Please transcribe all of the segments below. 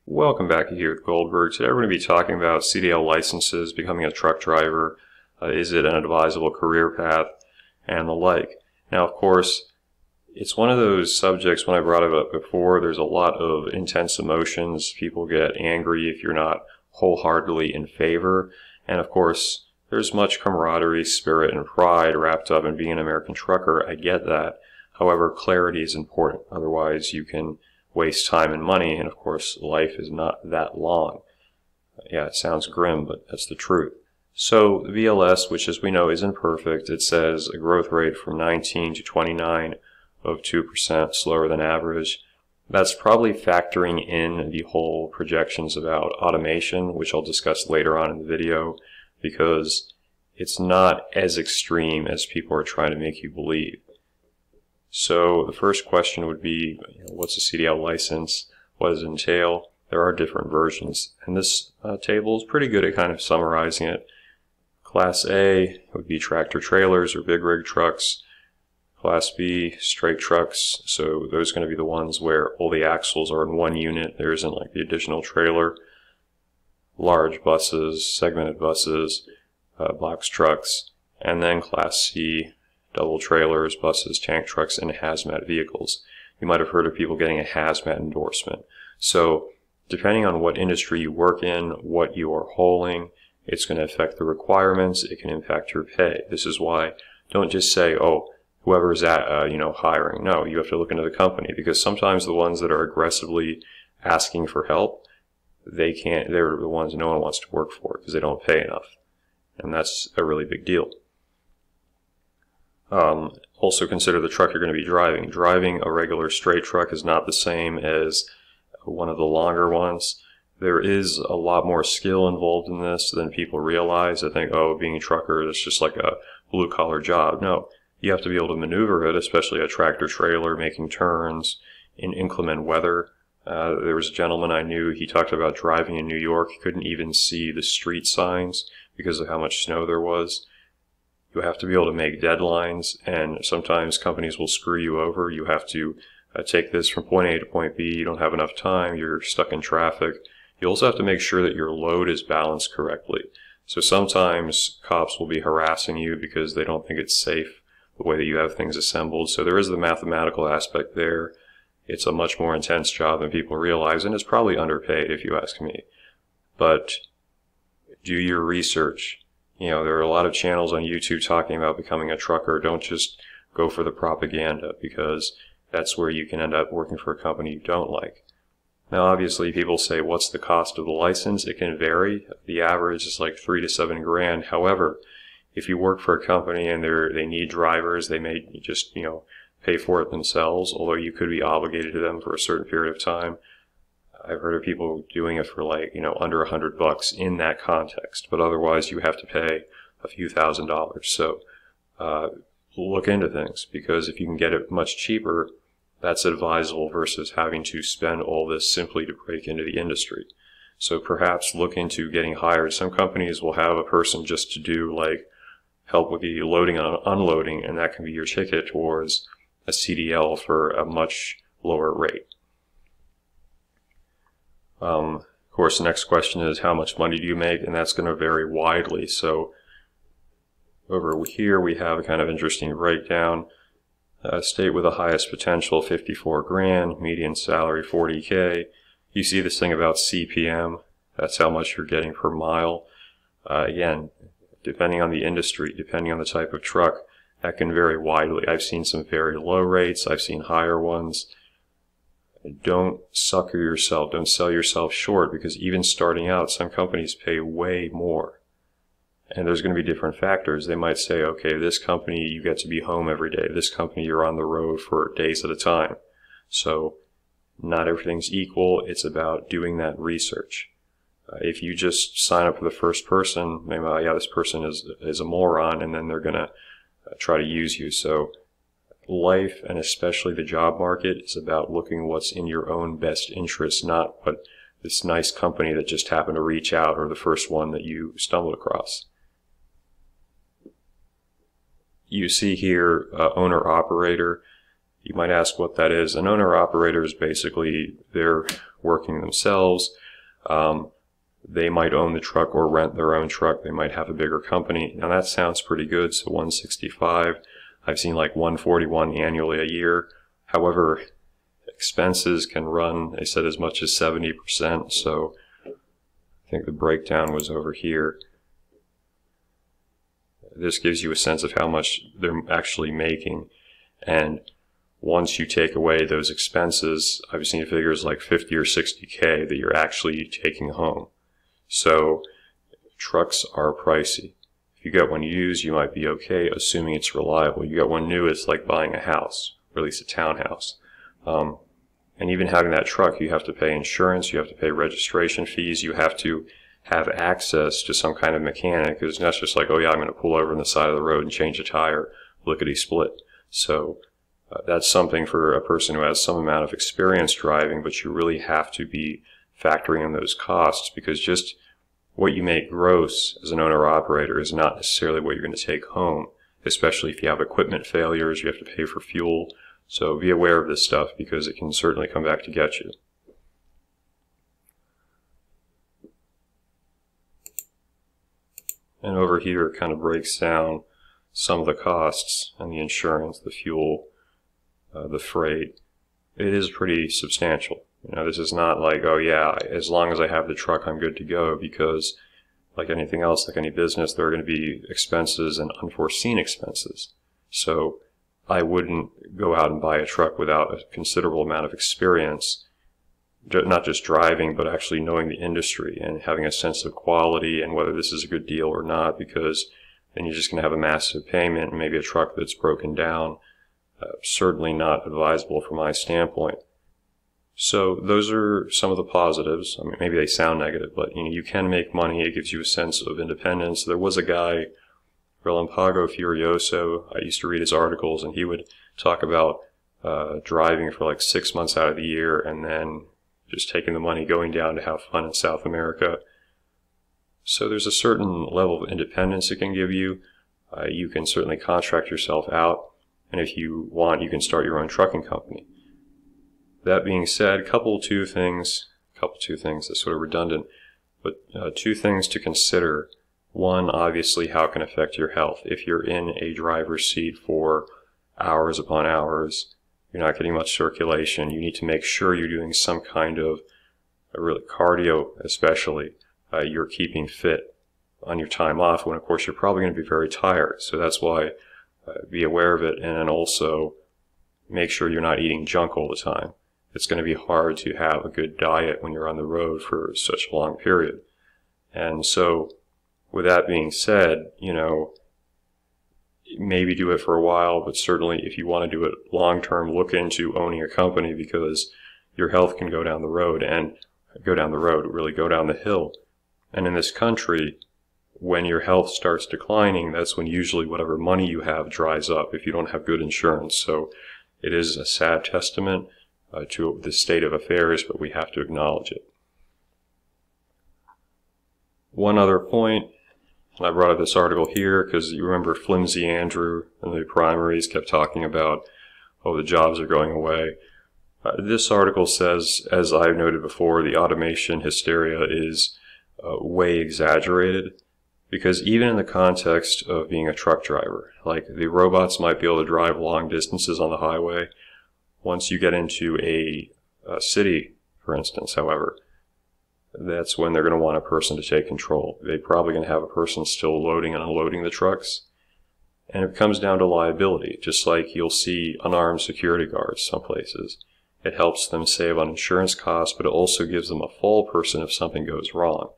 Welcome back here with Goldberg. Today we're going to be talking about CDL licenses, becoming a truck driver, is it an advisable career path, and the like. Now, of course, it's one of those subjects, when I brought it up before, there's a lot of intense emotions. People get angry if you're not wholeheartedly in favor. And of course, there's much camaraderie, spirit, and pride wrapped up in being an American trucker. I get that. However, clarity is important. Otherwise, you can waste time and money, and of course life is not that long. Yeah, it sounds grim, but that's the truth. So the VLS, which as we know isn't perfect, it says a growth rate from 19 to 29 of 2%, slower than average. That's probably factoring in the whole projections about automation, which I'll discuss later on in the video, because it's not as extreme as people are trying to make you believe. So the first question would be, what's a CDL license? What does it entail? There are different versions, and this table is pretty good at kind of summarizing it. Class A would be tractor trailers or big rig trucks. Class B, straight trucks, so those are going to be the ones where all the axles are in one unit. There isn't like the additional trailer. Large buses, segmented buses, box trucks, and then Class C, double trailers, buses, tank trucks, and hazmat vehicles. You might have heard of people getting a hazmat endorsement. So depending on what industry you work in, what you are hauling, it's going to affect the requirements. It can impact your pay. This is why don't just say, oh, whoever is at hiring. No, you have to look into the company, because sometimes the ones that are aggressively asking for help, they're the ones no one wants to work for because they don't pay enough. And that's a really big deal. Also consider the truck you're going to be driving. Driving a regular straight truck is not the same as one of the longer ones. There is a lot more skill involved in this than people realize. I think, oh, being a trucker is just like a blue-collar job. No, you have to be able to maneuver it, especially a tractor trailer, making turns in inclement weather. There was a gentleman I knew, he talked about driving in New York. He couldn't even see the street signs because of how much snow there was. You have to be able to make deadlines, and sometimes companies will screw you over. You have to take this from point A to point B. You don't have enough time. You're stuck in traffic. You also have to make sure that your load is balanced correctly. So sometimes cops will be harassing you because they don't think it's safe the way that you have things assembled. So there is the mathematical aspect there. It's a much more intense job than people realize, and it's probably underpaid if you ask me. But do your research. There are a lot of channels on YouTube talking about becoming a trucker. Don't just go for the propaganda, because that's where you can end up working for a company you don't like. Now, obviously, people say, what's the cost of the license? It can vary. The average is like $3 to $7 grand. However, if you work for a company and they need drivers, they may just, pay for it themselves, although you could be obligated to them for a certain period of time. I've heard of people doing it for under $100 in that context, but otherwise you have to pay a few $1,000s. So look into things, because if you can get it much cheaper, that's advisable versus having to spend all this simply to break into the industry. So perhaps look into getting hired. Some companies will have a person just to do help with the loading and unloading, and that can be your ticket towards a CDL for a much lower rate. Of course, the next question is, how much money do you make? And that's going to vary widely. So over here we have a kind of interesting breakdown. State with the highest potential, 54 grand, median salary 40K. You see this thing about CPM, that's how much you're getting per mile. Again, depending on the industry, depending on the type of truck, that can vary widely. I've seen some very low rates, I've seen higher ones. Don't sucker yourself, don't sell yourself short, because even starting out, some companies pay way more. And there's going to be different factors. They might say, okay, this company you get to be home every day. This company you're on the road for days at a time. So not everything's equal. It's about doing that research. If you just sign up for the first person, maybe, yeah, this person is a moron, and then they're going to try to use you. So life, and especially the job market, is about looking what's in your own best interest, not what this nice company that just happened to reach out or the first one that you stumbled across. You see here owner-operator. You might ask what that is. An owner-operator is basically, they're working themselves. They might own the truck or rent their own truck. They might have a bigger company. Now that sounds pretty good, so 165. I've seen like 141 annually a year. However, expenses can run, they said, as much as 70%, so I think the breakdown was over here. This gives you a sense of how much they're actually making, and once you take away those expenses, I've seen figures like 50 or 60K that you're actually taking home. So trucks are pricey. If you get one used, you might be okay, assuming it's reliable. You get one new, it's like buying a house, or at least a townhouse. And even having that truck, you have to pay insurance, you have to pay registration fees, you have to have access to some kind of mechanic. It's not just like, oh yeah, I'm going to pull over on the side of the road and change a tire, lickety-split. So that's something for a person who has some amount of experience driving, but you really have to be factoring in those costs, because just what you make gross as an owner-operator is not necessarily what you're going to take home, especially if you have equipment failures, you have to pay for fuel. So be aware of this stuff, because it can certainly come back to get you. And over here it kind of breaks down some of the costs and the insurance, the fuel, the freight. It is pretty substantial. You know, this is not like, oh yeah, as long as I have the truck, I'm good to go, because like anything else, like any business, there are going to be expenses and unforeseen expenses. So I wouldn't go out and buy a truck without a considerable amount of experience, not just driving, but actually knowing the industry and having a sense of quality and whether this is a good deal or not, because then you're just going to have a massive payment and maybe a truck that's broken down. Certainly not advisable from my standpoint. So those are some of the positives. I mean, maybe they sound negative, but you can make money. It gives you a sense of independence. There was a guy, Relampago Furioso, I used to read his articles, and he would talk about driving for like 6 months out of the year and then just taking the money, going down to have fun in South America. So there's a certain level of independence it can give you. You can certainly contract yourself out, and if you want, you can start your own trucking company. That being said, couple two things that's sort of redundant, but two things to consider. One, obviously, how it can affect your health. If you're in a driver's seat for hours upon hours, you're not getting much circulation, you need to make sure you're doing some kind of really cardio, especially. You're keeping fit on your time off, when of course you're probably going to be very tired. So that's why be aware of it, and then also make sure you're not eating junk all the time. It's going to be hard to have a good diet when you're on the road for such a long period. And so with that being said, maybe do it for a while, but certainly if you want to do it long term, look into owning a company, because your health can go down the road, really go down the hill. And in this country, when your health starts declining, that's when usually whatever money you have dries up if you don't have good insurance. So it is a sad testament to the state of affairs, but we have to acknowledge it. One other point, and I brought up this article here because you remember Flimsy Andrew in the primaries kept talking about, oh, the jobs are going away. This article says, as I've noted before, the automation hysteria is way exaggerated, because even in the context of being a truck driver, like the robots might be able to drive long distances on the highway. Once you get into a city, for instance, however, that's when they're going to want a person to take control. They're probably going to have a person still loading and unloading the trucks. And it comes down to liability, just like you'll see unarmed security guards some places. It helps them save on insurance costs, but it also gives them a fall person if something goes wrong.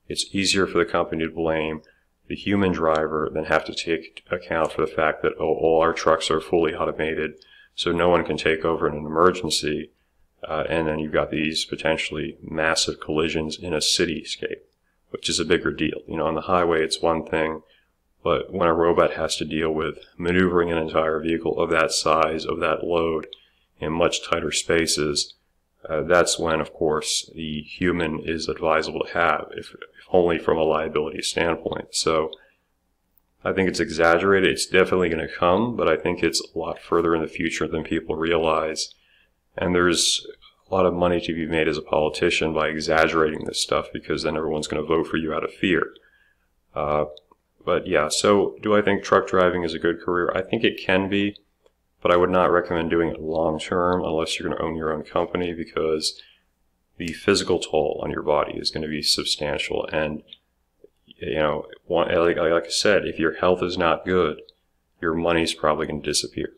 It's easier for the company to blame the human driver than have to take account for the fact that, oh, all our trucks are fully automated, so no one can take over in an emergency, and then you've got these potentially massive collisions in a cityscape, which is a bigger deal. On the highway it's one thing, but when a robot has to deal with maneuvering an entire vehicle of that size, of that load, in much tighter spaces, that's when, of course, the human is advisable to have, if only from a liability standpoint. So I think it's exaggerated. It's definitely going to come, but I think it's a lot further in the future than people realize. And there's a lot of money to be made as a politician by exaggerating this stuff, because then everyone's going to vote for you out of fear. But yeah, so do I think truck driving is a good career? I think it can be, but I would not recommend doing it long term unless you're going to own your own company, because the physical toll on your body is going to be substantial. And, you know, like I said, if your health is not good, your money's probably going to disappear.